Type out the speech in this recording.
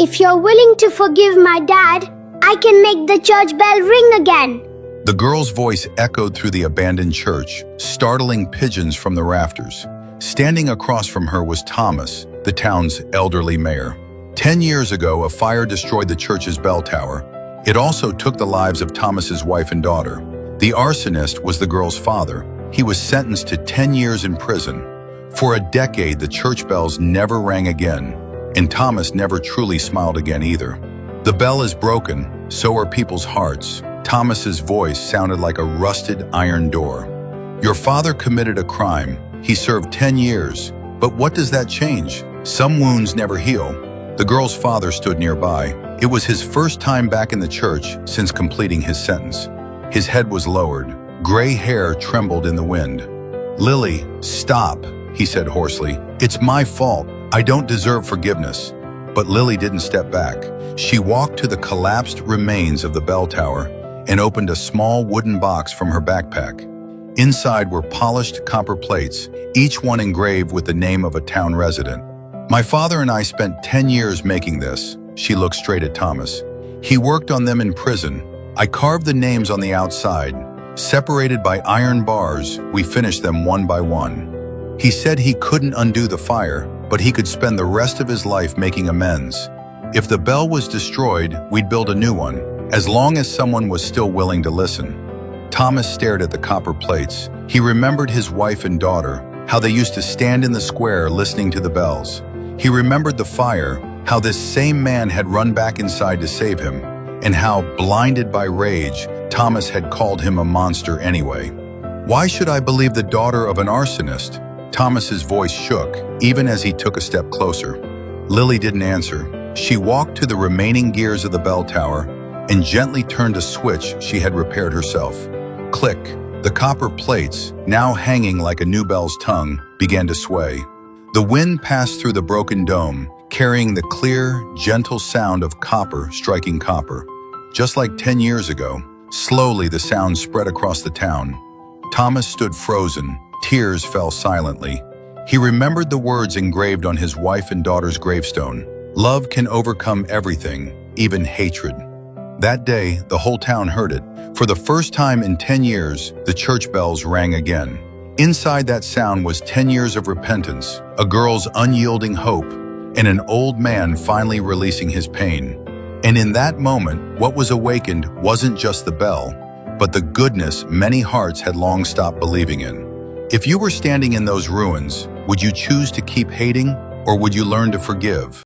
If you're willing to forgive my dad, I can make the church bell ring again. The girl's voice echoed through the abandoned church, startling pigeons from the rafters. Standing across from her was Thomas, the town's elderly mayor. 10 years ago, a fire destroyed the church's bell tower. It also took the lives of Thomas's wife and daughter. The arsonist was the girl's father. He was sentenced to 10 years in prison. For a decade, the church bells never rang again, and Thomas never truly smiled again either. The bell is broken, so are people's hearts. Thomas's voice sounded like a rusted iron door. Your father committed a crime. He served 10 years. But what does that change? Some wounds never heal. The girl's father stood nearby. It was his first time back in the church since completing his sentence. His head was lowered. Gray hair trembled in the wind. "Lily, stop," he said hoarsely. "It's my fault. I don't deserve forgiveness." But Lily didn't step back. She walked to the collapsed remains of the bell tower and opened a small wooden box from her backpack. Inside were polished copper plates, each one engraved with the name of a town resident. "My father and I spent 10 years making this." She looked straight at Thomas. "He worked on them in prison. I carved the names on the outside. Separated by iron bars, we finished them one by one." He said he couldn't undo the fire, but he could spend the rest of his life making amends. If the bell was destroyed, we'd build a new one, as long as someone was still willing to listen. Thomas stared at the copper plates. He remembered his wife and daughter, how they used to stand in the square listening to the bells. He remembered the fire, how this same man had run back inside to save him, and how, blinded by rage, Thomas had called him a monster anyway. "Why should I believe the daughter of an arsonist?" Thomas's voice shook, even as he took a step closer. Lily didn't answer. She walked to the remaining gears of the bell tower and gently turned a switch she had repaired herself. Click. The copper plates, now hanging like a new bell's tongue, began to sway. The wind passed through the broken dome, carrying the clear, gentle sound of copper striking copper. Just like 10 years ago, slowly the sound spread across the town. Thomas stood frozen. Tears fell silently. He remembered the words engraved on his wife and daughter's gravestone. "Love can overcome everything, even hatred." That day, the whole town heard it. For the first time in 10 years, the church bells rang again. Inside that sound was 10 years of repentance, a girl's unyielding hope, and an old man finally releasing his pain. And in that moment, what was awakened wasn't just the bell, but the goodness many hearts had long stopped believing in. If you were standing in those ruins, would you choose to keep hating, or would you learn to forgive?